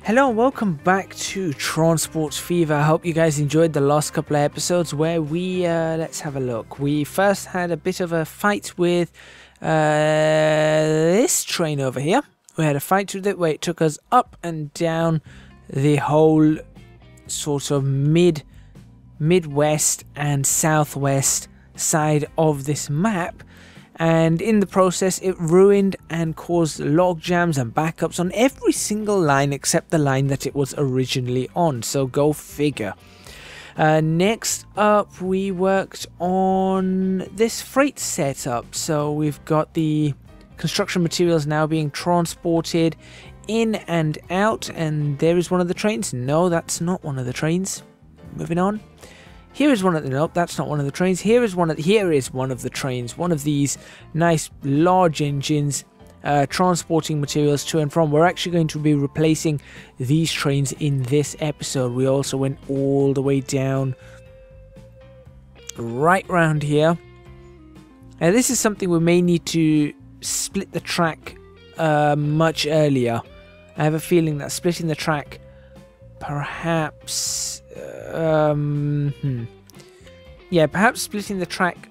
Hello and welcome back to Transport Fever. I hope you guys enjoyed the last couple of episodes where we, let's have a look. We first had a bit of a fight with this train over here. We had a fight with it where it took us up and down the whole sort of midwest and southwest side of this map. And in the process, it ruined and caused log jams and backups on every single line except the line that it was originally on. So go figure. Next up, we worked on this freight setup. So we've got the construction materials now being transported in and out. And there is one of the trains. No, that's not one of the trains. Moving on. Here is one of the, nope, that's not one of the trains. Here is one of the trains. One of these nice large engines transporting materials to and from. We're actually going to be replacing these trains in this episode. We also went all the way down right round here. Now this is something we may need to split the track much earlier. I have a feeling that splitting the track perhaps perhaps splitting the track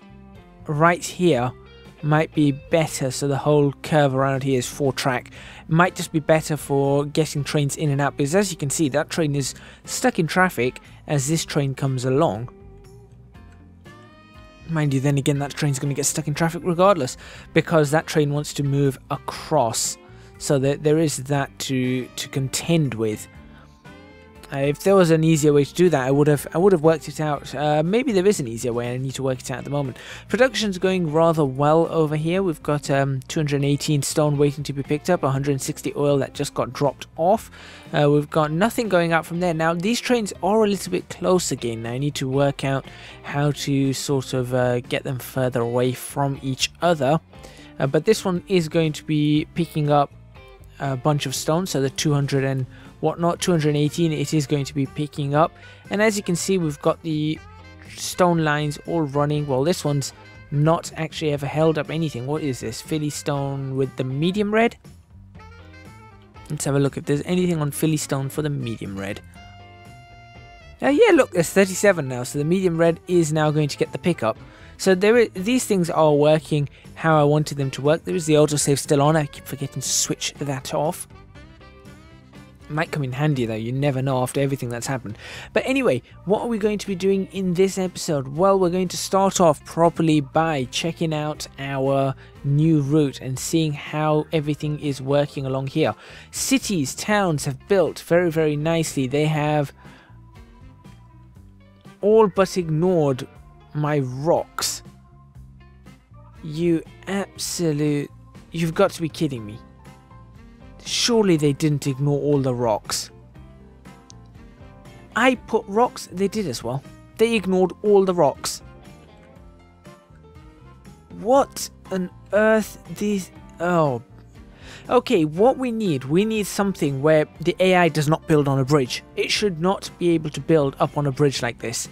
right here might be better, so the whole curve around here is 4-track. Might just be better for getting trains in and out, because as you can see, that train is stuck in traffic as this train comes along. Mind you, then again, that train's going to get stuck in traffic regardless, because that train wants to move across, so that there is that to contend with. If there was an easier way to do that, I would have worked it out. Maybe there is an easier way, and I need to work it out at the moment. Production's going rather well over here. We've got 218 stone waiting to be picked up, 160 oil that just got dropped off. We've got nothing going out from there. Now, these trains are a little bit close again. I need to work out how to sort of get them further away from each other. But this one is going to be picking up a bunch of stone, so the 218 it is going to be picking up. And as you can see, we've got the stone lines all running. Well, this one's not actually ever held up anything. What is this? Philly stone with the medium red? Let's have a look if there's anything on Philly stone for the medium red. Yeah, look, there's 37 now, so the medium red is now going to get the pickup. So these things are working how I wanted them to work. There is the autosave still on. I keep forgetting to switch that off. Might come in handy though, you never know after everything that's happened. But anyway, what are we going to be doing in this episode? Well, we're going to start off properly by checking out our new route and seeing how everything is working along here. Cities, towns have built very, very nicely. They have all but ignored my rocks. You've got to be kidding me. Surely they didn't ignore all the rocks. I put rocks, they did as well. They ignored all the rocks. What on earth these... Oh. Okay, what we need something where the AI does not build on a bridge. It should not be able to build up on a bridge like this.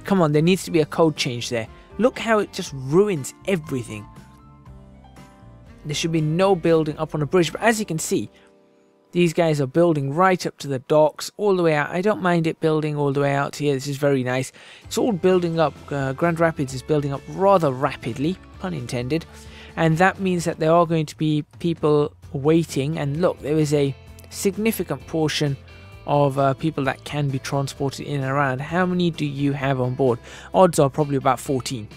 Come on, there needs to be a code change there. Look how it just ruins everything. There should be no building up on a bridge, but as you can see, these guys are building right up to the docks, all the way out. I don't mind it building all the way out here. This is very nice. It's all building up. Grand Rapids is building up rather rapidly, pun intended, and that means that there are going to be people waiting. And look, there is a significant portion of people that can be transported in and around. How many do you have on board? Odds are probably about 14.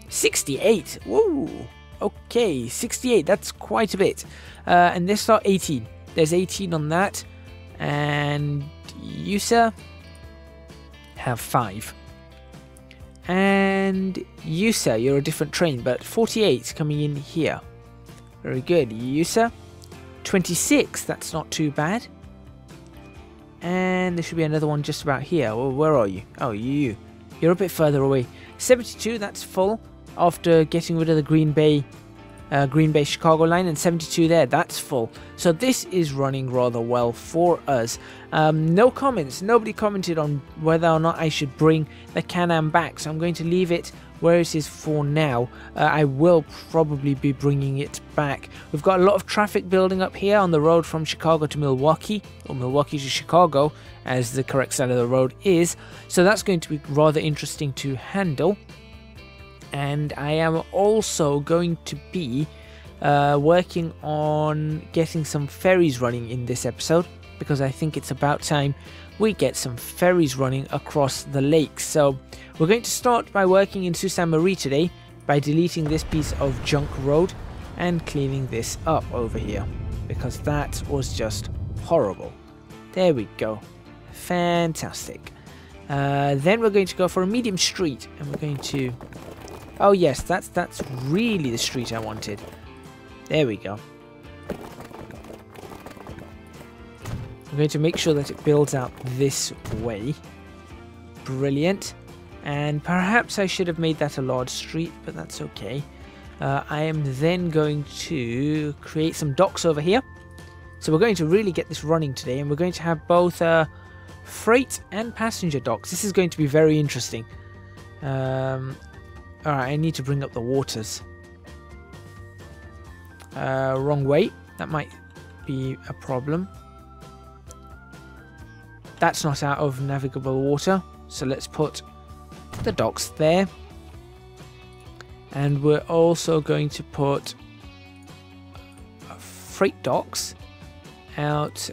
68. Woo! Okay, 68, that's quite a bit. And this are 18. There's 18 on that. And you, sir, have 5. And you, sir, you're a different train, but 48 coming in here. Very good. You, sir, 26, that's not too bad. And there should be another one just about here. Well, where are you? Oh, you're a bit further away. 72, that's full. After getting rid of the Green Bay Green Bay Chicago line, and 72 there. That's full. So this is running rather well for us. No comments. Nobody commented on whether or not I should bring the Can-Am back, so I'm going to leave it where it is for now. I will probably be bringing it back. We've got a lot of traffic building up here on the road from Chicago to Milwaukee, or Milwaukee to Chicago, as the correct side of the road is. So that's going to be rather interesting to handle. And I am also going to be working on getting some ferries running in this episode, because I think it's about time we get some ferries running across the lake. So we're going to start by working in Sault Ste Marie today by deleting this piece of junk road and cleaning this up over here, because that was just horrible. There we go. Fantastic. Then we're going to go for a medium street, and we're going to... Oh yes, that's really the street I wanted. There we go. I'm going to make sure that it builds out this way. Brilliant. And perhaps I should have made that a large street, but that's okay. I am then going to create some docks over here. So we're going to really get this running today, and we're going to have both freight and passenger docks. This is going to be very interesting. Alright, I need to bring up the waters. Wrong way. That might be a problem. That's not out of navigable water, so let's put the docks there. And we're also going to put freight docks out.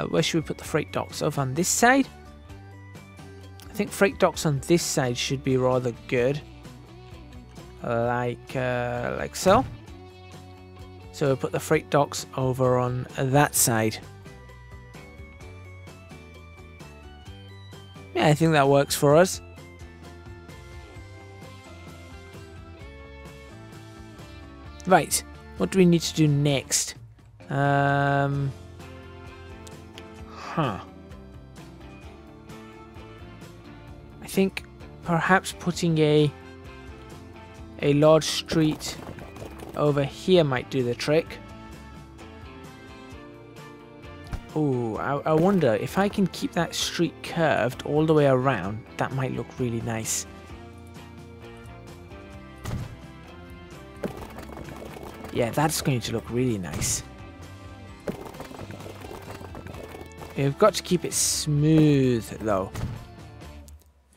Where should we put the freight docks? Over on this side? I think freight docks on this side should be rather good. Like so. So we'll put the freight docks over on that side. Yeah, I think that works for us. Right, what do we need to do next? I think perhaps putting a large street over here might do the trick. Oh, I wonder if I can keep that street curved all the way around. That might look really nice. Yeah, that's going to look really nice. We've got to keep it smooth though.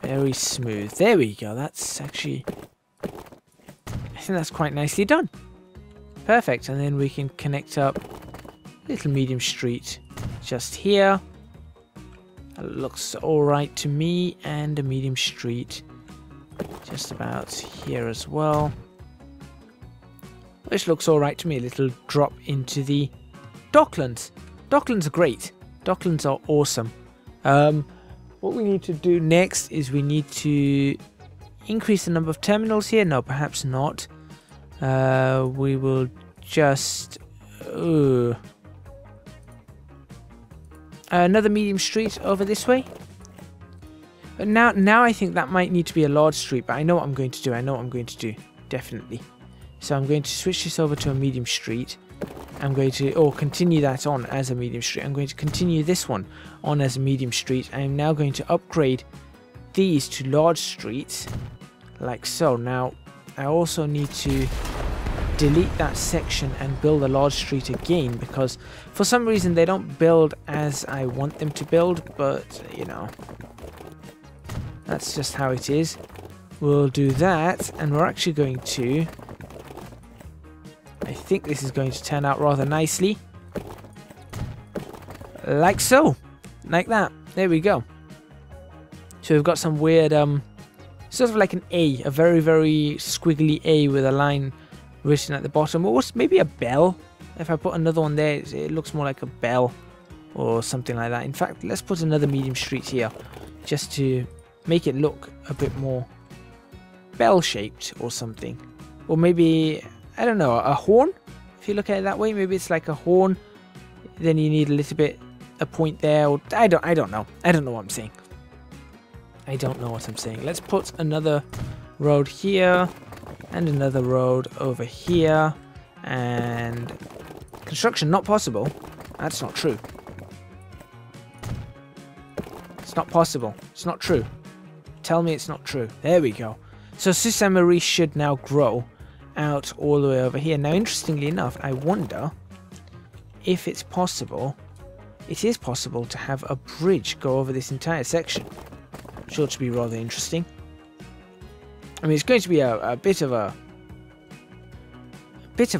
Very smooth. There we go. That's actually... I think that's quite nicely done. Perfect. And then we can connect up a little medium street just here. That looks alright to me. And a medium street just about here as well. Which looks alright to me. A little drop into the docklands. Docklands are great. Docklands are awesome. What we need to do next is we need to increase the number of terminals here. No, perhaps not. We will just... another medium street over this way. But now I think that might need to be a large street, but I know what I'm going to do. Definitely. So I'm going to switch this over to a medium street. I'm going to, continue that on as a medium street. I'm going to continue this one on as a medium street. I am now going to upgrade these to large streets, like so. Now, I also need to delete that section and build a large street again, because for some reason they don't build as I want them to build, but, you know, that's just how it is. We'll do that, and we're actually going to... I think this is going to turn out rather nicely. Like so. Like that. There we go. So we've got some weird, sort of like an A. A very, very squiggly A with a line written at the bottom. Or maybe a bell. If I put another one there, it looks more like a bell. Or something like that. In fact, let's put another medium street here. Just to make it look a bit more bell-shaped or something. Or maybe... I don't know, a horn? If you look at it that way, maybe it's like a horn. Then you need a little bit, a point there. Or, I don't know. I don't know what I'm saying. I don't know what I'm saying. Let's put another road here. And another road over here. And construction not possible. That's not true. It's not possible. It's not true. Tell me it's not true. There we go. So Sault Ste Marie should now grow out all the way over here. Now, interestingly enough, I wonder if it's possible. It is possible to have a bridge go over this entire section. Sure to be rather interesting. I mean, it's going to be a bit of a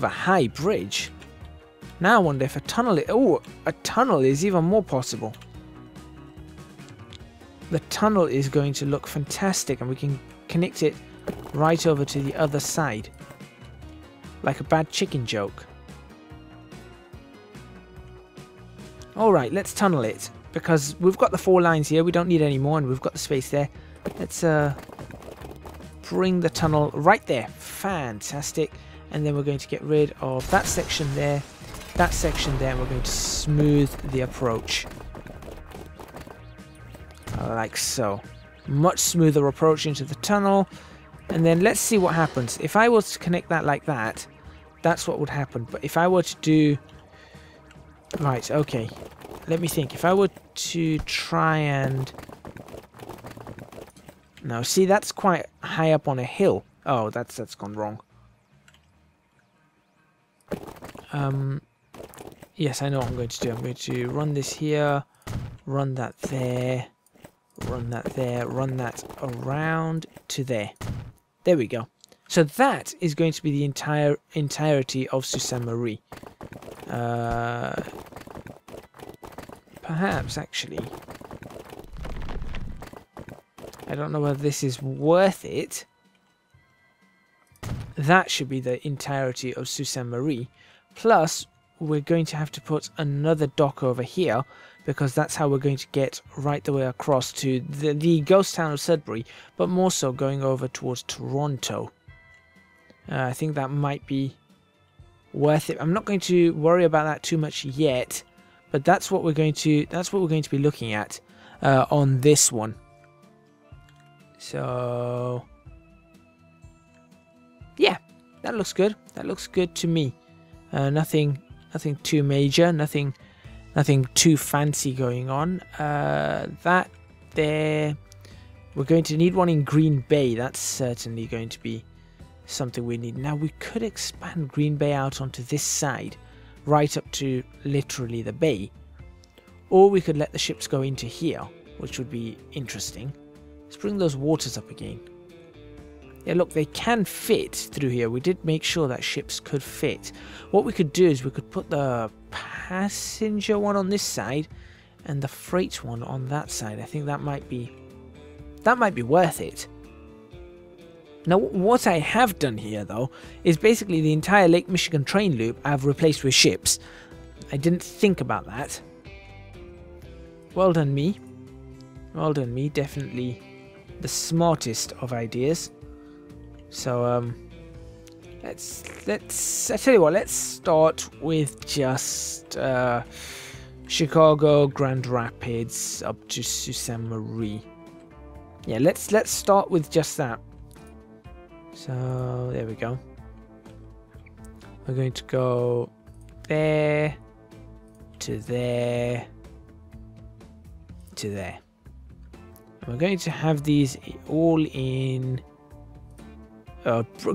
high bridge. Now I wonder if a tunnel. A tunnel is even more possible. The tunnel is going to look fantastic, and we can connect it right over to the other side, like a bad chicken joke. Alright, let's tunnel it, because we've got the 4 lines here, we don't need any more, and we've got the space there. Let's bring the tunnel right there. Fantastic. And then we're going to get rid of that section there, and we're going to smooth the approach. Like so. Much smoother approach into the tunnel. And then let's see what happens. If I was to connect that like that, that's what would happen. But if I were to do... Right, okay. Let me think. If I were to try and... No, see, that's quite high up on a hill. Oh, that's gone wrong. Yes, I know what I'm going to do. I'm going to run this here, run that there, run that there, run that around to there. There we go. So that is going to be the entirety of Sault Ste Marie. Perhaps, actually. I don't know whether this is worth it. That should be the entirety of Sault Ste Marie. Plus, we're going to have to put another dock over here, because that's how we're going to get right the way across to the ghost town of Sudbury, but more so going over towards Toronto. I think that might be worth it. I'm not going to worry about that too much yet, but that's what we're going to be looking at on this one. So yeah, that looks good. That looks good to me. Nothing too major, nothing too fancy going on. That there, we're going to need one in Green Bay. That's certainly going to be something we need. Now, we could expand Green Bay out onto this side, right up to literally the bay, or we could let the ships go into here, which would be interesting. Let's bring those waters up again. Yeah, look, they can fit through here. We did make sure that ships could fit. What we could do is we could put the passenger one on this side and the freight one on that side. I think that might be worth it. Now, what I have done here, though, is basically the entire Lake Michigan train loop I've replaced with ships. I didn't think about that. Well done, me. Well done, me. Definitely the smartest of ideas. So, I tell you what, let's start with just Chicago, Grand Rapids, up to Sault Ste Marie. Yeah, let's start with just that. So, there we go. We're going to go there, to there, to there. And we're going to have these all in...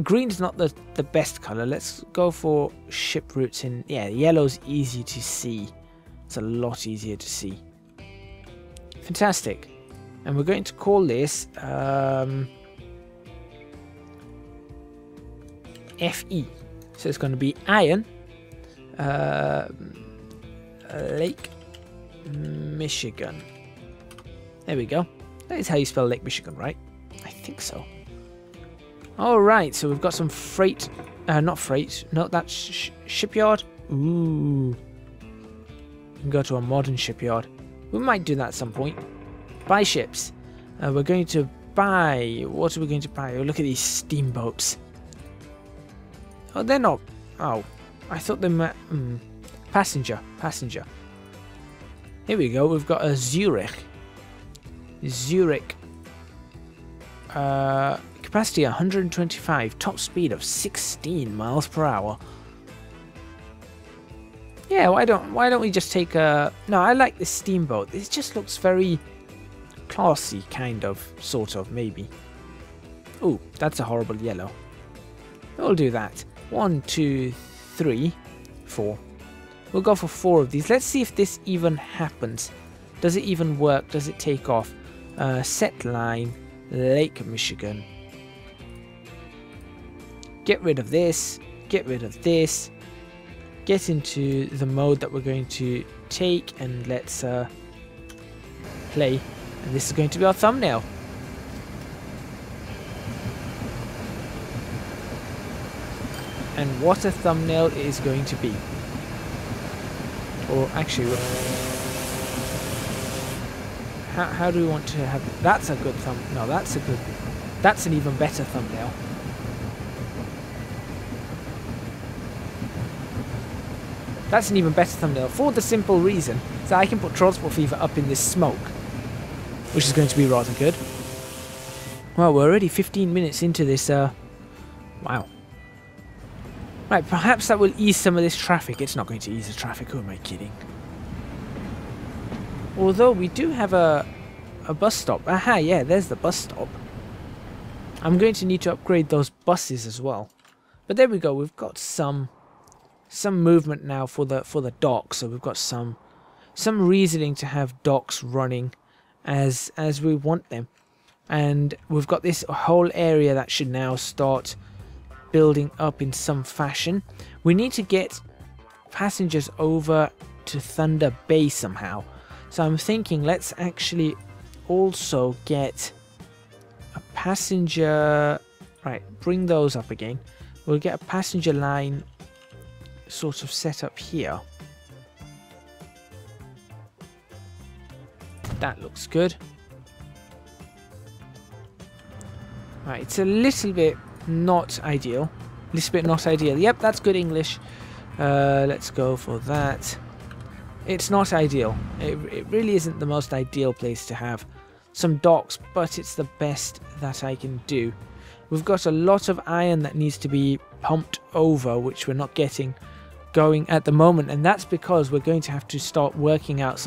green's not the best color. Let's go for ship routes in... Yeah, yellow's easy to see. It's a lot easier to see. Fantastic. And we're going to call this FE. So it's going to be Iron Lake Michigan. There we go. That is how you spell Lake Michigan, right? I think so. Alright, so we've got some freight. Not freight. No, that's shipyard. Ooh. We can go to a modern shipyard. We might do that at some point. Buy ships. We're going to buy... What are we going to buy? Oh, look at these steamboats. Oh, they're not... Oh, I thought they were... Passenger. Here we go. We've got a Zurich. Capacity 125. Top speed of 16 miles per hour. Yeah, why don't we just take a... No, I like this steamboat. It just looks very classy, kind of, sort of, maybe. Ooh, that's a horrible yellow. We'll do that. 1, 2, 3, 4. We'll go for 4 of these. Let's see if this even happens. Does it even work? Does it take off? Set line, Lake Michigan. Get rid of this. Get rid of this. Get into the mode that we're going to take, and let's play. And this is going to be our thumbnail. And what a thumbnail it is going to be. Or actually, how do we want to have it? That's a good thumb. No, that's an even better thumbnail. That's an even better thumbnail for the simple reason that I can put Transport Fever up in this smoke, which is going to be rather good. Well, we're already 15 minutes into this. Wow. Right, perhaps that will ease some of this traffic. It's not going to ease the traffic. Who am I kidding? Although we do have a bus stop. Aha, yeah, there's the bus stop. I'm going to need to upgrade those buses as well. But there we go. We've got some movement now for the docks. So we've got some reasoning to have docks running as we want them. And we've got this whole area that should now start building up in some fashion. We need to get passengers over to Thunder Bay somehow. So I'm thinking let's actually also get a passenger... Right, bring those up again. We'll get a passenger line sort of set up here. That looks good. Right, it's a little bit not ideal. Yep, that's good English. Let's go for that. It's not ideal. It really isn't the most ideal place to have some docks, but it's the best that I can do. We've got a lot of iron that needs to be pumped over, which we're not getting going at the moment, and that's because we're going to have to start working out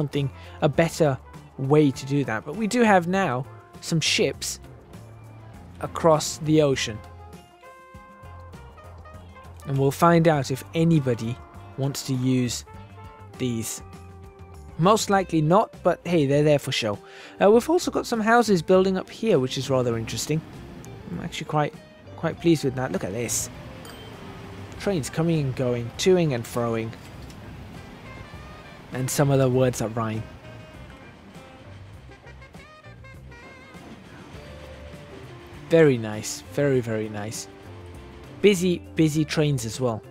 a better way to do that. But we do have now some ships across the ocean, and we'll find out if anybody wants to use these. Most likely not, but hey, they're there for show. We've also got some houses building up here, which is rather interesting. I'm actually quite pleased with that. Look at this. Trains coming and going, toing and froing. And some other words that rhyme. Very nice. Very, very nice. Busy trains as well.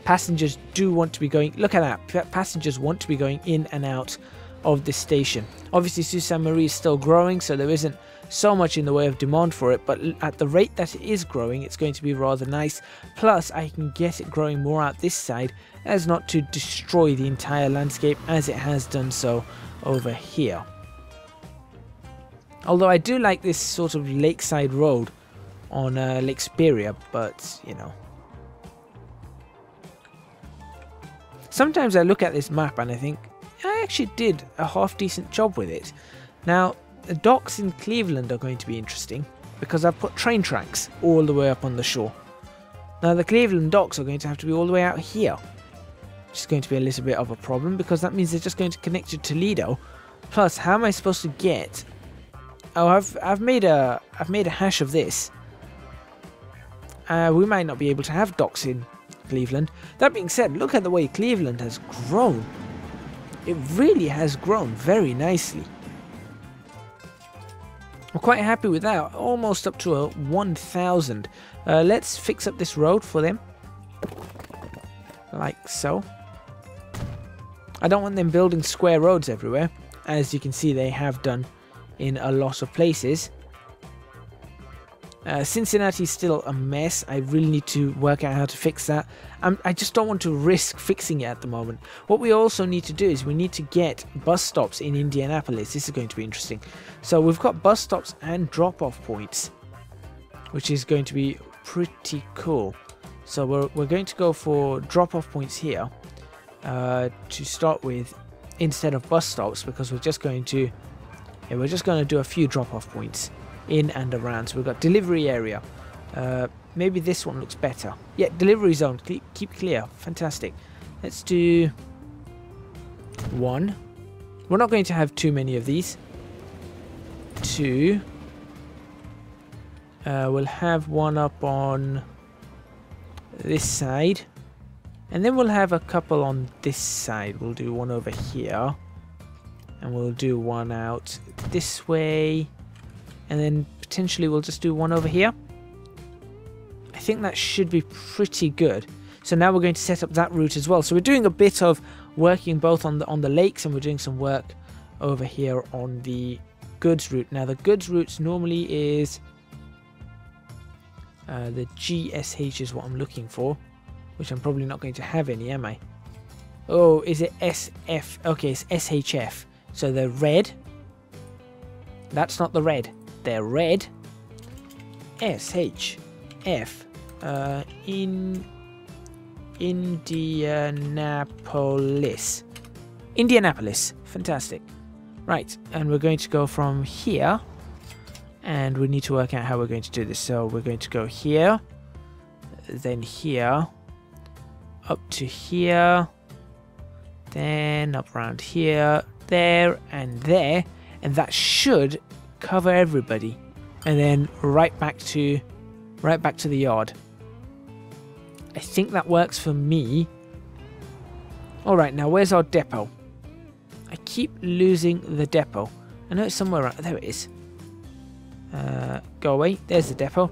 Passengers do want to be going... Look at that. Passengers want to be going in and out of this station. Obviously, Sault Ste Marie is still growing, so there isn't so much in the way of demand for it, but at the rate that it is growing, it's going to be rather nice. Plus, I can get it growing more out this side as not to destroy the entire landscape as it has done so over here. Although I do like this sort of lakeside road on Lake Superior, but, you know. Sometimes I look at this map and I think, I actually did a half-decent job with it. Now, the docks in Cleveland are going to be interesting because I've put train tracks all the way up on the shore. Now, the Cleveland docks are going to have to be all the way out here, which is going to be a little bit of a problem because that means they're just going to connect to Toledo. Plus, how am I supposed to get... Oh, I've made a hash of this. We might not be able to have docks in Cleveland. That being said, look at the way Cleveland has grown. It really has grown very nicely. We're quite happy with that. Almost up to a 1,000. Let's fix up this road for them. Like so. I don't want them building square roads everywhere. As you can see, they have done in a lot of places. Cincinnati's still a mess. I really need to work out how to fix that. I just don't want to risk fixing it at the moment. What we also need to do is we need to get bus stops in Indianapolis. This is going to be interesting. So we've got bus stops and drop-off points, which is going to be pretty cool. So we're going to go for drop-off points here to start with, instead of bus stops, because we're just going to do a few drop-off points in and around. So we've got delivery area. Maybe this one looks better. Yeah, delivery zone. Keep clear. Fantastic. Let's do 1. We're not going to have too many of these. 2. We'll have one up on this side. And then we'll have a couple on this side. We'll do one over here. And we'll do one out this way. And then potentially we'll just do one over here. I think that should be pretty good. So now we're going to set up that route as well. So we're doing a bit of working both on the lakes, and we're doing some work over here on the goods route. Now the goods route normally is the GSH is what I'm looking for, which I'm probably not going to have any, am I? Oh, is it SF? Okay, it's SHF. So they're red. That's not the red. They're red. SHF. In Indianapolis. Indianapolis. Fantastic. Right, and we're going to go from here, and we need to work out how we're going to do this. So we're going to go here, then here, up to here, then up around here, there, and there, and that should cover everybody, and then right back to the yard. I think that works for me. Alright, now where's our depot? I keep losing the depot. I know it's somewhere around. There it is. Go away. There's the depot.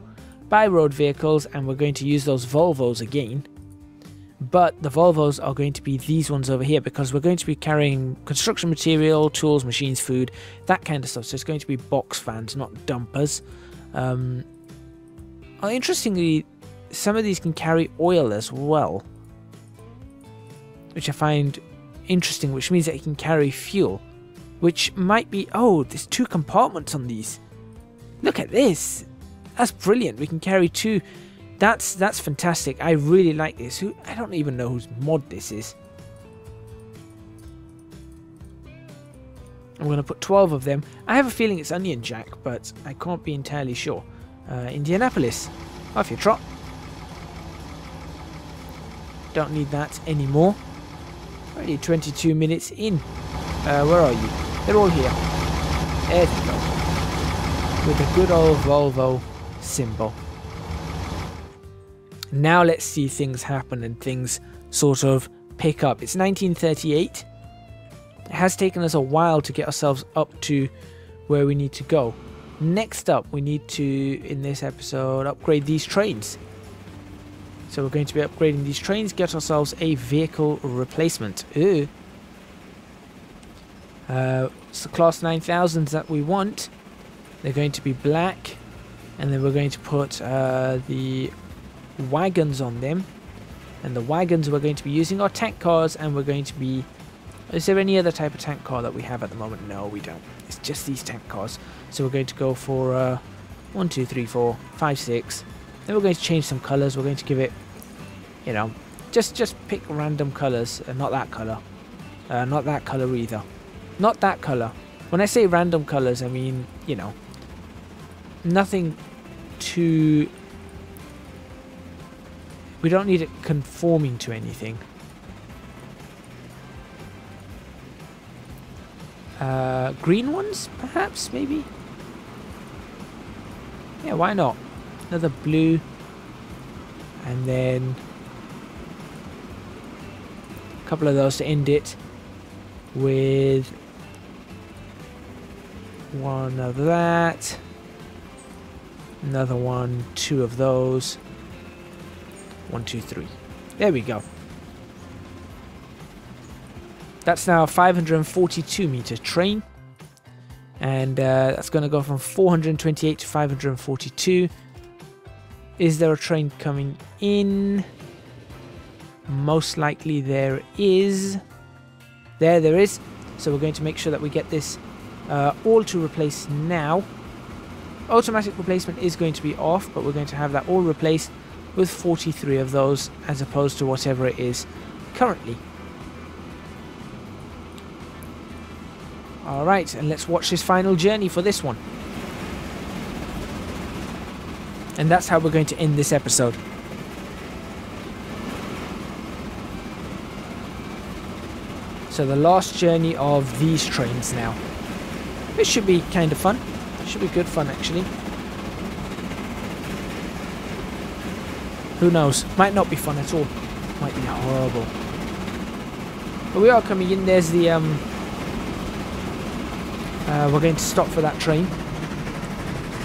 Buy road vehicles, and we're going to use those Volvos again. But the Volvos are going to be these ones over here, because we're going to be carrying construction material, tools, machines, food, that kind of stuff. So it's going to be box vans, not dumpers. Interestingly, some of these can carry oil as well, which I find interesting, which means that it can carry fuel, which might be... Oh, there's 2 compartments on these. Look at this. That's brilliant. We can carry 2. That's fantastic. I really like this. I don't even know whose mod this is. I'm going to put 12 of them. I have a feeling it's Onion Jack, but I can't be entirely sure. Indianapolis. Off your trot. Don't need that anymore. Already 22 minutes in. Where are you? They're all here. There they go. With the good old Volvo symbol. Now let's see things happen and things sort of pick up. It's 1938. It has taken us a while to get ourselves up to where we need to go. Next up, we need to, in this episode, upgrade these trains. So we're going to be upgrading these trains, get ourselves a vehicle replacement. It's the Class 9000s that we want. They're going to be black. And then we're going to put the wagons on them. And the wagons we're going to be using are tank cars, and we're going to be... Is there any other type of tank car that we have at the moment? No, we don't. It's just these tank cars. So we're going to go for 1, 2, 3, 4, 5, 6. Then we're going to change some colours. We're going to give it, you know, just pick random colours. Not that colour. Not that colour either. Not that colour. When I say random colours, I mean, you know, nothing too... We don't need it conforming to anything. Green ones, perhaps, maybe? Yeah, why not? Another blue. And then a couple of those to end it. With one of that. Another one, 2 of those. 1, 2, 3. There we go. That's now a 542 meter train. And that's going to go from 428 to 542. Is there a train coming in? Most likely there is. There is. So we're going to make sure that we get this all to replace now. Automatic replacement is going to be off, but we're going to have that all replaced. with 43 of those as opposed to whatever it is currently. Alright, and let's watch this final journey for this one. And that's how we're going to end this episode. So the last journey of these trains now. This should be kind of fun. Should be good fun actually. Who knows? Might not be fun at all. Might be horrible. But we are coming in. There's the we're going to stop for that train.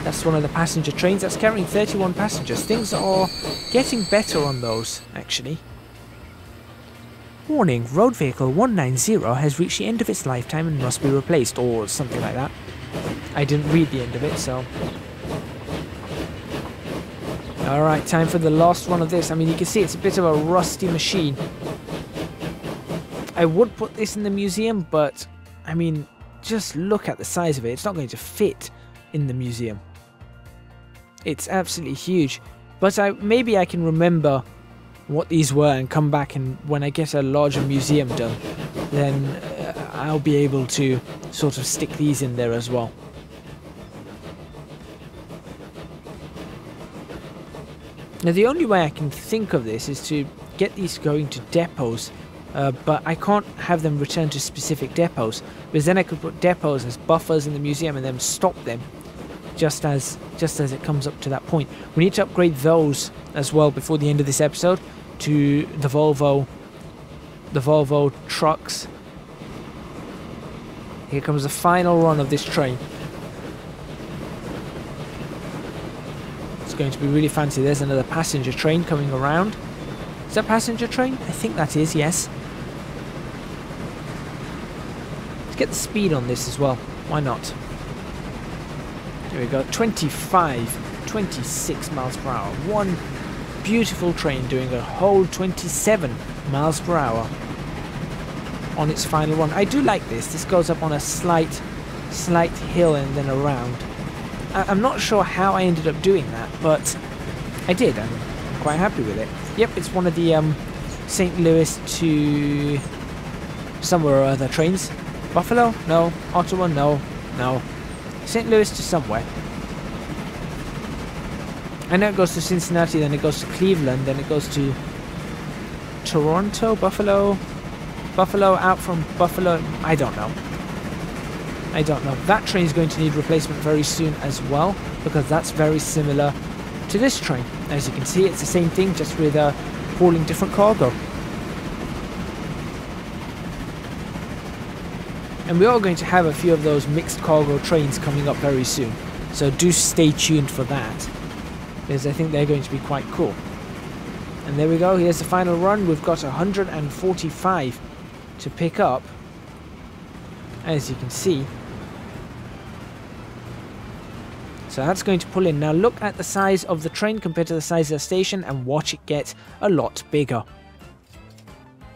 That's one of the passenger trains. That's carrying 31 passengers. Things are getting better on those, actually. Warning, road vehicle 190 has reached the end of its lifetime and must be replaced, or something like that. I didn't read the end of it, so... Alright, time for the last one of this. I mean, you can see it's a bit of a rusty machine. I would put this in the museum, but, I mean, just look at the size of it. It's not going to fit in the museum. It's absolutely huge. But maybe I can remember what these were and come back, and when I get a larger museum done, then I'll be able to sort of stick these in there as well. Now the only way I can think of this is to get these going to depots, but I can't have them return to specific depots, because then I could put depots as buffers in the museum and then stop them just as it comes up to that point. We need to upgrade those as well before the end of this episode to the Volvo trucks. Here comes the final run of this train. It's going to be really fancy. There's another passenger train coming around. Is that a passenger train? I think that is, yes. Let's get the speed on this as well. Why not? There we go. 26 miles per hour. One beautiful train doing a whole 27 miles per hour on its final run. I do like this. This goes up on a slight hill and then around. I'm not sure how I ended up doing that, but I did. I'm quite happy with it. Yep, it's one of the St. Louis to somewhere or other trains. Buffalo? No. Ottawa? No. No. St. Louis to somewhere. I know it goes to Cincinnati, then it goes to Cleveland, then it goes to Toronto, Buffalo, out from Buffalo. I don't know. That train is going to need replacement very soon as well, because that's very similar to this train. As you can see, it's the same thing, just with hauling different cargo. And we are going to have a few of those mixed cargo trains coming up very soon, so do stay tuned for that, because I think they're going to be quite cool. And there we go, here's the final run. We've got 145 to pick up, as you can see. So that's going to pull in. Now look at the size of the train compared to the size of the station and watch it get a lot bigger.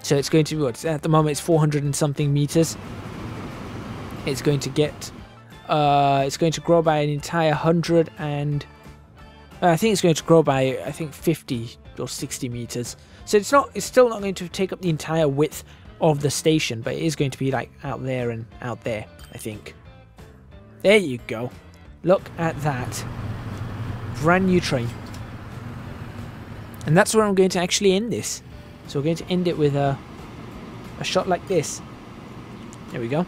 So it's going to be, what, at the moment it's 400 and something meters. It's going to get, it's going to grow by an entire 100 and, I think it's going to grow by, I think 50 or 60 meters. So it's still not going to take up the entire width of the station, but it is going to be like out there and out there, I think. There you go. Look at that. Brand new train. And that's where I'm going to actually end this. So we're going to end it with a shot like this. There we go.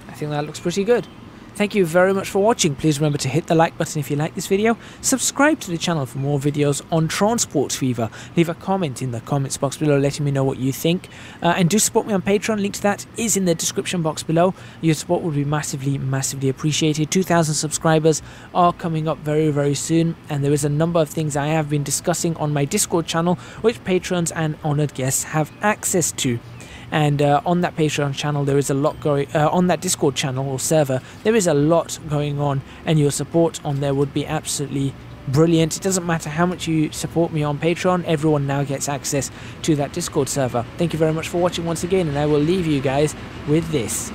I think that looks pretty good. Thank you very much for watching. Please remember to hit the like button if you like this video. Subscribe to the channel for more videos on Transport Fever. Leave a comment in the comments box below letting me know what you think. And do support me on Patreon. Link to that is in the description box below. Your support would be massively, massively appreciated. 2,000 subscribers are coming up very, very soon. And there is a number of things I have been discussing on my Discord channel, which patrons and honoured guests have access to. And on that Patreon channel, there is a lot going on that Discord channel or server. There is a lot going on, and your support on there would be absolutely brilliant. It doesn't matter how much you support me on Patreon, everyone now gets access to that Discord server. Thank you very much for watching once again, and I will leave you guys with this.